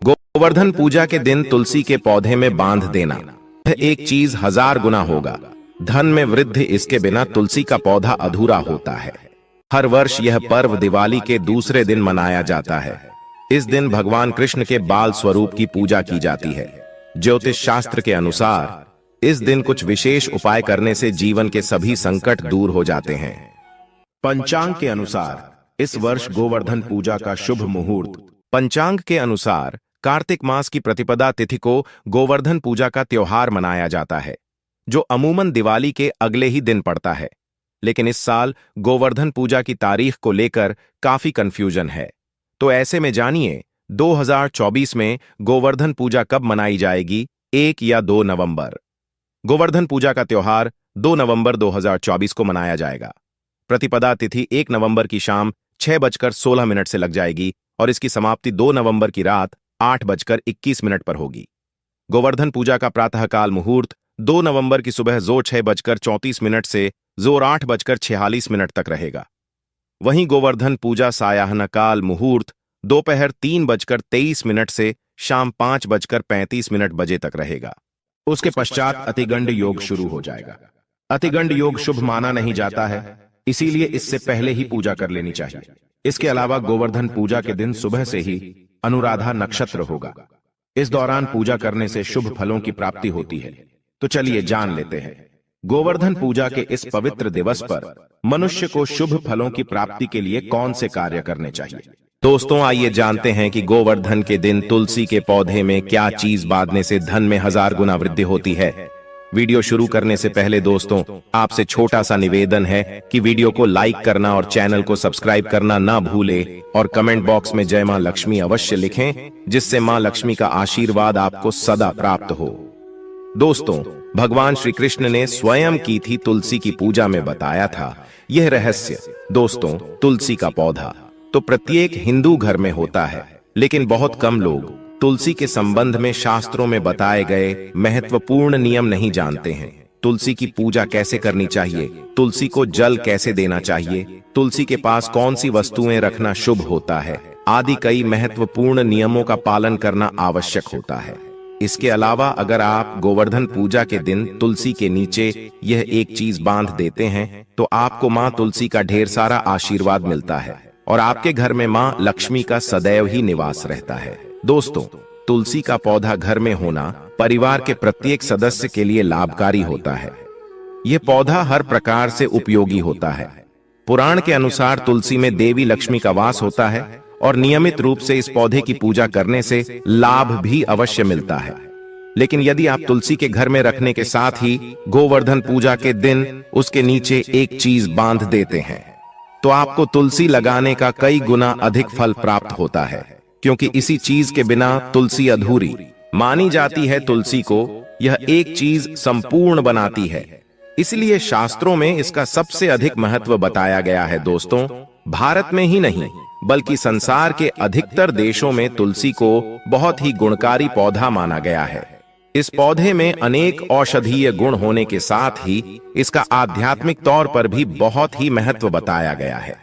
गोवर्धन पूजा के दिन तुलसी के पौधे में बांध देना यह एक चीज 1000 गुना होगा। धन में वृद्धि, इसके बिना तुलसी का पौधा अधूरा होता है। हर वर्ष यह पर्व दिवाली के दूसरे दिन मनाया जाता है। इस दिन भगवान कृष्ण के बाल स्वरूप की पूजा की जाती है। ज्योतिष शास्त्र के अनुसार इस दिन कुछ विशेष उपाय करने से जीवन के सभी संकट दूर हो जाते हैं। पंचांग के अनुसार इस वर्ष गोवर्धन पूजा का शुभ मुहूर्त। पंचांग के अनुसार कार्तिक मास की प्रतिपदा तिथि को गोवर्धन पूजा का त्योहार मनाया जाता है, जो अमूमन दिवाली के अगले ही दिन पड़ता है। लेकिन इस साल गोवर्धन पूजा की तारीख को लेकर काफी कंफ्यूजन है। तो ऐसे में जानिए 2024 में गोवर्धन पूजा कब मनाई जाएगी, 1 या 2 नवंबर। गोवर्धन पूजा का त्योहार 2 नवंबर 2024 को मनाया जाएगा। प्रतिपदा तिथि 1 नवंबर की शाम 6:16 से लग जाएगी और इसकी समाप्ति 2 नवंबर की रात 8:21 पर होगी। गोवर्धन पूजा का प्रातःकाल मुहूर्त 2 नवंबर की सुबह जोर 6:34 से जोर 8:46 तक रहेगा। वहीं गोवर्धन पूजा सायाहन काल मुहूर्त दोपहर 3:23 से शाम 5:35 बजे तक रहेगा। उसके पश्चात अतिगंड योग शुरू हो जाएगा। अतिगंड योग शुभ माना नहीं जाता है, इसीलिए इससे पहले ही पूजा कर लेनी चाहिए। इसके अलावा गोवर्धन पूजा के दिन सुबह से ही अनुराधा नक्षत्र होगा। इस दौरान पूजा करने से शुभ फलों की प्राप्ति होती है। तो चलिए जान लेते हैं गोवर्धन पूजा के इस पवित्र दिवस पर मनुष्य को शुभ फलों की प्राप्ति के लिए कौन से कार्य करने चाहिए। दोस्तों, आइए जानते हैं कि गोवर्धन के दिन तुलसी के पौधे में क्या चीज बांधने से धन में 1000 गुना वृद्धि होती है। वीडियो शुरू करने से पहले दोस्तों, आपसे छोटा सा निवेदन है कि वीडियो को लाइक करना और चैनल को सब्सक्राइब करना ना भूलें और कमेंट बॉक्स में जय मां लक्ष्मी अवश्य लिखें, जिससे मां लक्ष्मी का आशीर्वाद आपको सदा प्राप्त हो। दोस्तों, भगवान श्री कृष्ण ने स्वयं की थी तुलसी की पूजा में बताया था यह रहस्य। दोस्तों, तुलसी का पौधा तो प्रत्येक हिंदू घर में होता है, लेकिन बहुत कम लोग तुलसी के संबंध में शास्त्रों में बताए गए महत्वपूर्ण नियम नहीं जानते हैं। तुलसी की पूजा कैसे करनी चाहिए, तुलसी को जल कैसे देना चाहिए, तुलसी के पास कौन सी वस्तुएं रखना शुभ होता है आदि कई महत्वपूर्ण नियमों का पालन करना आवश्यक होता है। इसके अलावा अगर आप गोवर्धन पूजा के दिन तुलसी के नीचे यह एक चीज बांध देते हैं तो आपको मां तुलसी का ढेर सारा आशीर्वाद मिलता है और आपके घर में मां लक्ष्मी का सदैव ही निवास रहता है। दोस्तों, तुलसी का पौधा घर में होना परिवार के प्रत्येक सदस्य के लिए लाभकारी होता है। यह पौधा हर प्रकार से उपयोगी होता है। पुराण के अनुसार तुलसी में देवी लक्ष्मी का वास होता है और नियमित रूप से इस पौधे की पूजा करने से लाभ भी अवश्य मिलता है। लेकिन यदि आप तुलसी के घर में रखने के साथ ही गोवर्धन पूजा के दिन उसके नीचे एक चीज बांध देते हैं तो आपको तुलसी लगाने का कई गुना अधिक फल प्राप्त होता है, क्योंकि इसी चीज के बिना तुलसी अधूरी मानी जाती है। तुलसी को यह एक चीज संपूर्ण बनाती है, इसलिए शास्त्रों में इसका सबसे अधिक महत्व बताया गया है। दोस्तों, भारत में ही नहीं बल्कि संसार के अधिकतर देशों में तुलसी को बहुत ही गुणकारी पौधा माना गया है। इस पौधे में अनेक औषधीय गुण होने के साथ ही इसका आध्यात्मिक तौर पर भी बहुत ही महत्व बताया गया है।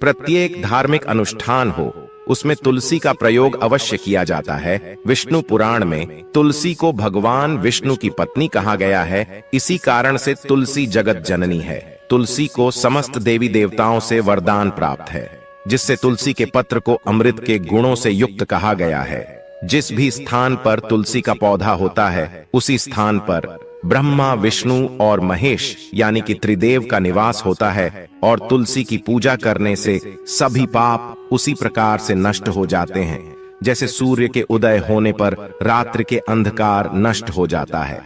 प्रत्येक धार्मिक अनुष्ठान हो उसमें तुलसी का प्रयोग अवश्य किया जाता है। विष्णु पुराण में तुलसी को भगवान विष्णु की पत्नी कहा गया है। इसी कारण से तुलसी जगत जननी है। तुलसी को समस्त देवी देवताओं से वरदान प्राप्त है, जिससे तुलसी के पत्र को अमृत के गुणों से युक्त कहा गया है। जिस भी स्थान पर तुलसी का पौधा होता है उसी स्थान पर ब्रह्मा, विष्णु और महेश यानी कि त्रिदेव का निवास होता है और तुलसी की पूजा करने से सभी पाप उसी प्रकार से नष्ट हो जाते हैं जैसे सूर्य के उदय होने पर रात्रि के अंधकार नष्ट हो जाता है।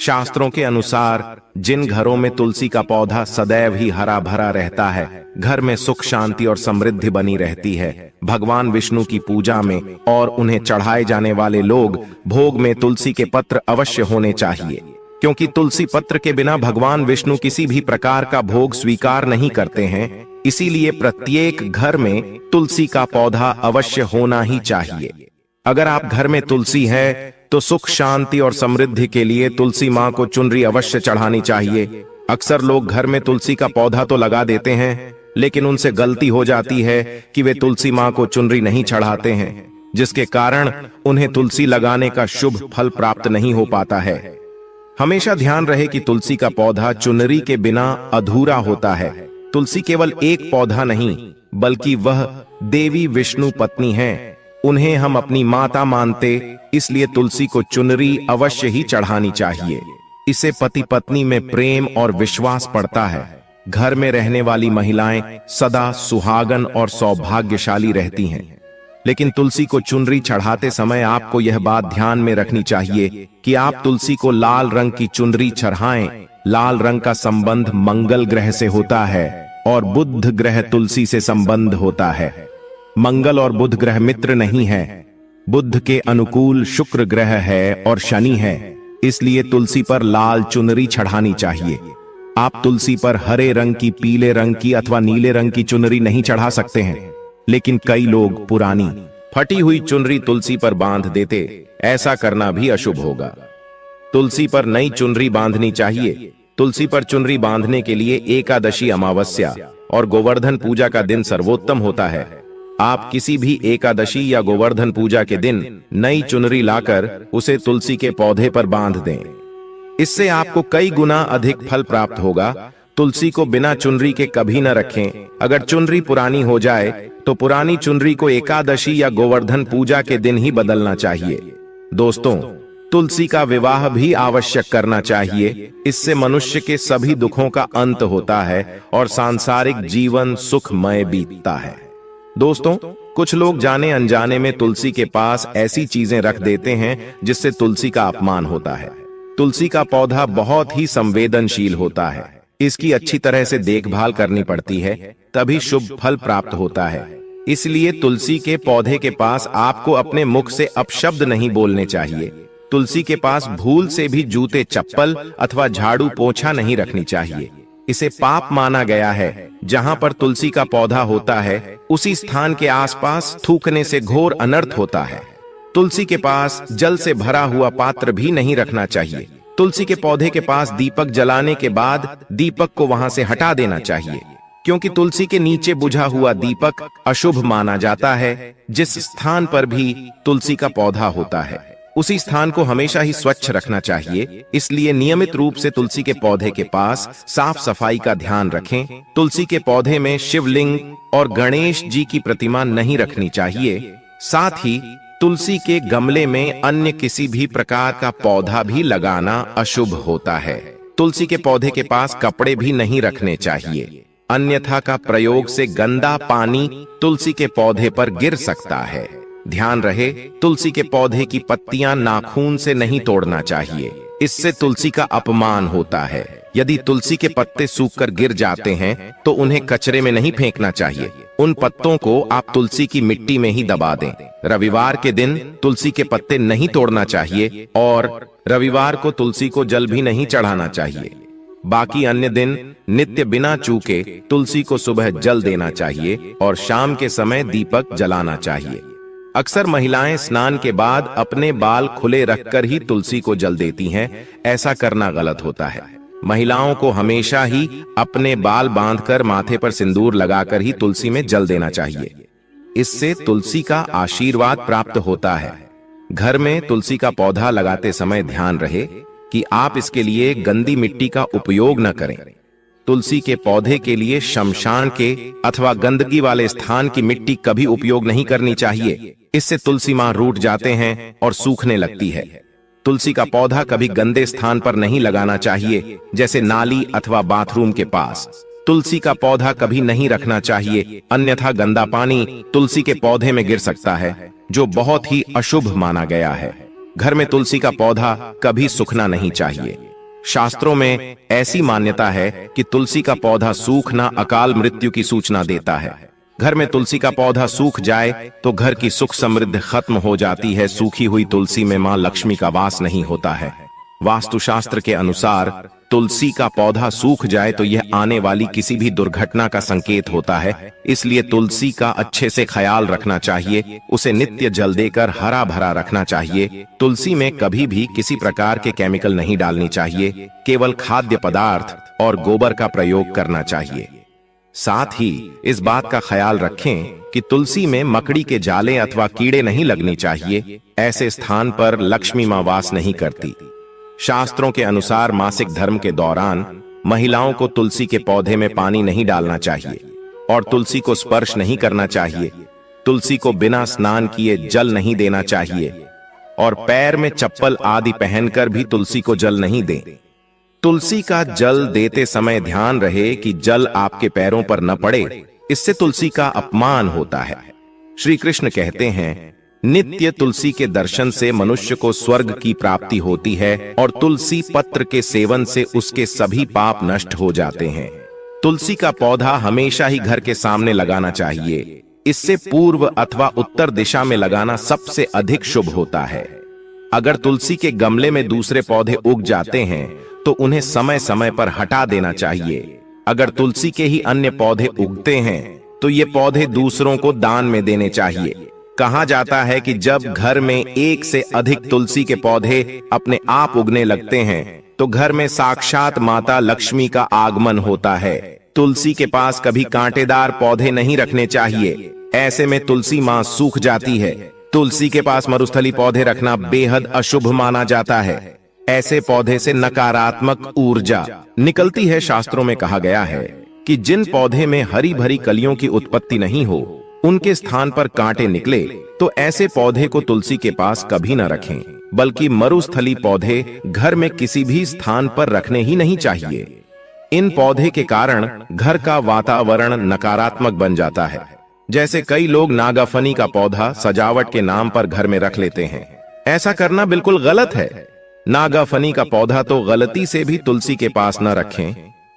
शास्त्रों के अनुसार जिन घरों में तुलसी का पौधा सदैव ही हरा भरा रहता है, घर में सुख शांति और समृद्धि बनी रहती है। भगवान विष्णु की पूजा में और उन्हें चढ़ाए जाने वाले लोग भोग में तुलसी के पत्र अवश्य होने चाहिए, क्योंकि तुलसी पत्र के बिना भगवान विष्णु किसी भी प्रकार का भोग स्वीकार नहीं करते हैं। इसीलिए प्रत्येक घर में तुलसी का पौधा अवश्य होना ही चाहिए। अगर आप घर में तुलसी है तो सुख शांति और समृद्धि के लिए तुलसी मां को चुनरी अवश्य चढ़ानी चाहिए। अक्सर लोग घर में तुलसी का पौधा तो लगा देते हैं, लेकिन उनसे गलती हो जाती है कि वे तुलसी मां को चुनरी नहीं चढ़ाते हैं, जिसके कारण उन्हें तुलसी लगाने का शुभ फल प्राप्त नहीं हो पाता है। हमेशा ध्यान रहे कि तुलसी का पौधा चुनरी के बिना अधूरा होता है। तुलसी केवल एक पौधा नहीं, बल्कि वह देवी विष्णु पत्नी है। उन्हें हम अपनी माता मानते, इसलिए तुलसी को चुनरी अवश्य ही चढ़ानी चाहिए। इससे पति पत्नी में प्रेम और विश्वास बढ़ता है। घर में रहने वाली महिलाएं सदा सुहागन और सौभाग्यशाली रहती हैं। लेकिन तुलसी को चुनरी चढ़ाते समय आपको यह बात ध्यान में रखनी चाहिए कि आप तुलसी को लाल रंग की चुनरी चढ़ाएं। लाल रंग का संबंध मंगल ग्रह से होता है और बुध ग्रह तुलसी से संबंध होता है। मंगल और बुध ग्रह मित्र नहीं है। बुध के अनुकूल शुक्र ग्रह है और शनि है, इसलिए तुलसी पर लाल चुनरी चढ़ानी चाहिए। आप तुलसी पर हरे रंग की, पीले रंग की अथवा नीले रंग की चुनरी नहीं चढ़ा सकते हैं। लेकिन कई लोग पुरानी फटी हुई चुनरी तुलसी पर बांध देते। ऐसा करना भी अशुभ होगा। तुलसी पर नई चुनरी बांधनी चाहिए। तुलसी पर चुनरी बांधने के लिए एकादशी, अमावस्या और गोवर्धन पूजा का दिन सर्वोत्तम होता है। आप किसी भी एकादशी या गोवर्धन पूजा के दिन नई चुनरी लाकर उसे तुलसी के पौधे पर बांध दें। इससे आपको कई गुना अधिक फल प्राप्त होगा। तुलसी को बिना चुनरी के कभी न रखें। अगर चुनरी पुरानी हो जाए तो पुरानी चुनरी को एकादशी या गोवर्धन पूजा के दिन ही बदलना चाहिए। दोस्तों, तुलसी का विवाह भी आवश्यक करना चाहिए। इससे मनुष्य के सभी दुखों का अंत होता है और सांसारिक जीवन सुखमय बीतता है। दोस्तों, कुछ लोग जाने अनजाने में तुलसी के पास ऐसी चीजें रख देते हैं जिससे तुलसी का अपमान होता है। तुलसी का पौधा बहुत ही संवेदनशील होता है। इसकी अच्छी तरह से देखभाल करनी पड़ती है, तभी शुभ फल प्राप्त होता है। इसलिए तुलसी के पौधे के पास आपको अपने मुख से अपशब्द नहीं बोलने चाहिए। तुलसी के पास भूल से भी जूते, चप्पल अथवा झाड़ू पोछा नहीं रखनी चाहिए। इसे पाप माना गया है। जहां पर तुलसी का पौधा होता है, उसी स्थान के आसपास थूकने से घोर अनर्थ होता है। तुलसी के पास जल से भरा हुआ पात्र भी नहीं रखना चाहिए। तुलसी के पौधे के पास दीपक जलाने के बाद दीपक को वहां से हटा देना चाहिए, क्योंकि तुलसी के नीचे बुझा हुआ दीपक अशुभ माना जाता है। जिस स्थान पर भी तुलसी का पौधा होता है, उसी स्थान को हमेशा ही स्वच्छ रखना चाहिए। इसलिए नियमित रूप से तुलसी के पौधे के पास साफ सफाई का ध्यान रखें। तुलसी के पौधे में शिवलिंग और गणेश जी की प्रतिमा नहीं रखनी चाहिए। साथ ही तुलसी के गमले में अन्य किसी भी प्रकार का पौधा भी लगाना अशुभ होता है। तुलसी के पौधे के पास कपड़े भी नहीं रखने चाहिए, अन्यथा का प्रयोग से गंदा पानी तुलसी के पौधे पर गिर सकता है। ध्यान रहे, तुलसी के पौधे की पत्तियां नाखून से नहीं तोड़ना चाहिए, इससे तुलसी का अपमान होता है। यदि तुलसी के पत्ते सूखकर गिर जाते हैं तो उन्हें कचरे में नहीं फेंकना चाहिए। उन पत्तों को आप तुलसी की मिट्टी में ही दबा दें। रविवार के दिन तुलसी के पत्ते नहीं तोड़ना चाहिए और रविवार को तुलसी को जल भी नहीं चढ़ाना चाहिए। बाकी अन्य दिन नित्य बिना चूके तुलसी को सुबह जल देना चाहिए और शाम के समय दीपक जलाना चाहिए। अक्सर महिलाएं स्नान के बाद अपने बाल खुले रखकर ही तुलसी को जल देती हैं। ऐसा करना गलत होता है। महिलाओं को हमेशा ही अपने बाल बांधकर माथे पर सिंदूर लगाकर ही तुलसी में जल देना चाहिए। इससे तुलसी का आशीर्वाद प्राप्त होता है। घर में तुलसी का पौधा लगाते समय ध्यान रहे कि आप इसके लिए गंदी मिट्टी का उपयोग न करें। तुलसी के पौधे के लिए शमशान के अथवा गंदगी वाले स्थान की मिट्टी कभी उपयोग नहीं करनी चाहिए। इससे तुलसी मां रूठ जाते हैं और सूखने लगती है। तुलसी का पौधा कभी गंदे स्थान पर नहीं लगाना चाहिए, जैसे नाली अथवा बाथरूम के पास। तुलसी का पौधा कभी नहीं रखना चाहिए, अन्यथा गंदा पानी तुलसी के पौधे में गिर सकता है, जो बहुत ही अशुभ माना गया है। घर में तुलसी का पौधा कभी सूखना नहीं चाहिए। शास्त्रों में ऐसी मान्यता है कि तुलसी का पौधा सूखना अकाल मृत्यु की सूचना देता है। घर में तुलसी का पौधा सूख जाए तो घर की सुख समृद्धि खत्म हो जाती है। सूखी हुई तुलसी में मां लक्ष्मी का वास नहीं होता है। वास्तुशास्त्र के अनुसार तुलसी का पौधा सूख जाए तो यह आने वाली किसी भी दुर्घटना का संकेत होता है। इसलिए तुलसी का अच्छे से ख्याल रखना चाहिए, उसे नित्य जल देकर हरा भरा रखना चाहिए। तुलसी में कभी भी किसी प्रकार के केमिकल नहीं डालनी चाहिए, केवल खाद्य पदार्थ और गोबर का प्रयोग करना चाहिए। साथ ही इस बात का ख्याल रखें कि तुलसी में मकड़ी के जाले अथवा कीड़े नहीं लगने चाहिए। ऐसे स्थान पर लक्ष्मी मां वास नहीं करती। शास्त्रों के अनुसार मासिक धर्म के दौरान महिलाओं को तुलसी के पौधे में पानी नहीं डालना चाहिए और तुलसी को स्पर्श नहीं करना चाहिए। तुलसी को बिना स्नान किए जल नहीं देना चाहिए और पैर में चप्पल आदि पहनकर भी तुलसी को जल नहीं दें। तुलसी का जल देते समय ध्यान रहे कि जल आपके पैरों पर न पड़े, इससे तुलसी का अपमान होता है। श्री कृष्ण कहते हैं, नित्य तुलसी के दर्शन से मनुष्य को स्वर्ग की प्राप्ति होती है और तुलसी पत्र के सेवन से उसके सभी पाप नष्ट हो जाते हैं। तुलसी का पौधा हमेशा ही घर के सामने लगाना चाहिए। इससे पूर्व अथवा उत्तर दिशा में लगाना सबसे अधिक शुभ होता है। अगर तुलसी के गमले में दूसरे पौधे उग जाते हैं तो उन्हें समय समय पर हटा देना चाहिए। अगर तुलसी के ही अन्य पौधे उगते हैं तो ये पौधे दूसरों को दान में देने चाहिए। कहा जाता है कि जब घर में एक से अधिक तुलसी के पौधे अपने आप उगने लगते हैं तो घर में साक्षात माता लक्ष्मी का आगमन होता है। तुलसी के पास कभी कांटेदार पौधे नहीं रखने चाहिए, ऐसे में तुलसी मां सूख जाती है। तुलसी के पास मरुस्थली पौधे रखना बेहद अशुभ माना जाता है। ऐसे पौधे से नकारात्मक ऊर्जा निकलती है। शास्त्रों में कहा गया है कि जिन पौधे में हरी भरी कलियों की उत्पत्ति नहीं हो, उनके स्थान पर कांटे निकले तो ऐसे पौधे को तुलसी के पास कभी न रखें, बल्कि मरुस्थली पौधे घर में किसी भी स्थान पर रखने ही नहीं चाहिए। इन पौधे के कारण घर का वातावरण नकारात्मक बन जाता है। जैसे कई लोग नागाफनी का पौधा सजावट के नाम पर घर में रख लेते हैं। ऐसा करना बिल्कुल गलत है। नागाफनी का पौधा तो गलती से भी तुलसी के पास न रखें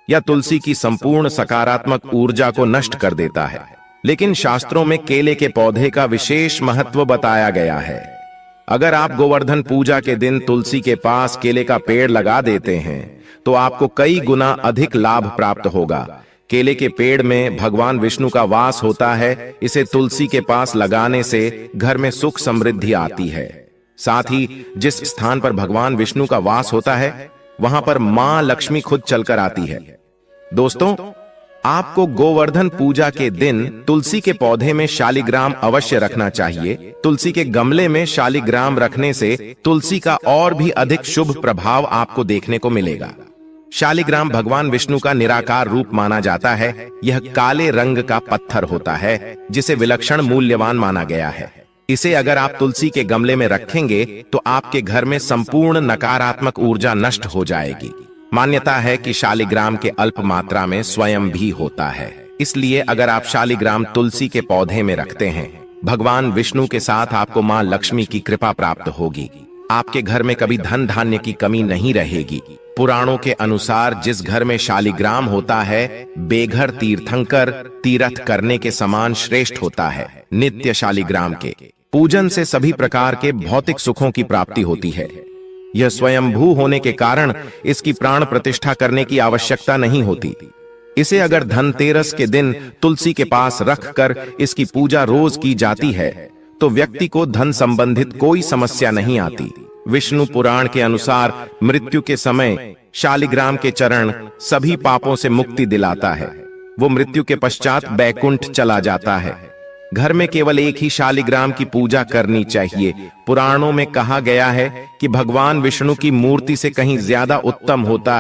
या तुलसी की संपूर्ण सकारात्मक ऊर्जा को नष्ट कर देता है। लेकिन शास्त्रों में केले के पौधे का विशेष महत्व बताया गया है। अगर आप गोवर्धन पूजा के दिन तुलसी के पास केले का पेड़ लगा देते हैं तो आपको कई गुना अधिक लाभ प्राप्त होगा। केले के पेड़ में भगवान विष्णु का वास होता है। इसे तुलसी के पास लगाने से घर में सुख समृद्धि आती है। साथ ही जिस स्थान पर भगवान विष्णु का वास होता है वहां पर मां लक्ष्मी खुद चलकर आती है। दोस्तों, आपको गोवर्धन पूजा के दिन तुलसी के पौधे में शालिग्राम अवश्य रखना चाहिए। तुलसी के गमले में शालिग्राम रखने से तुलसी का और भी अधिक शुभ प्रभाव आपको देखने को मिलेगा। शालिग्राम भगवान विष्णु का निराकार रूप माना जाता है। यह काले रंग का पत्थर होता है जिसे विलक्षण मूल्यवान माना गया है। इसे अगर आप तुलसी के गमले में रखेंगे तो आपके घर में संपूर्ण नकारात्मक ऊर्जा नष्ट हो जाएगी। मान्यता है कि शालिग्राम के अल्प मात्रा में स्वयं भी होता है, इसलिए अगर आप शालिग्राम तुलसी के पौधे में रखते हैं, भगवान विष्णु के साथ आपको मां लक्ष्मी की कृपा प्राप्त होगी। आपके घर में कभी धन धान्य की कमी नहीं रहेगी। पुराणों के अनुसार जिस घर में शालिग्राम होता है, बेघर तीर्थंकर तीर्थ करने के समान श्रेष्ठ होता है। नित्य शालिग्राम के पूजन से सभी प्रकार के भौतिक सुखों की प्राप्ति होती है। यह स्वयंभू होने के कारण इसकी प्राण प्रतिष्ठा करने की आवश्यकता नहीं होती। इसे अगर धनतेरस के दिन तुलसी के पास रखकर इसकी पूजा रोज की जाती है तो व्यक्ति को धन संबंधित कोई समस्या नहीं आती। विष्णु पुराण के अनुसार मृत्यु के समय शालिग्राम के चरण सभी पापों से मुक्ति दिलाता है। वो मृत्यु के पश्चात बैकुंठ चला जाता है। घर में केवल एक ही शालिग्राम की पूजा करनी चाहिए। पुराणों में कहा गया है कि भगवान विष्णु की मूर्ति से कहीं ज्यादा उत्तम होता है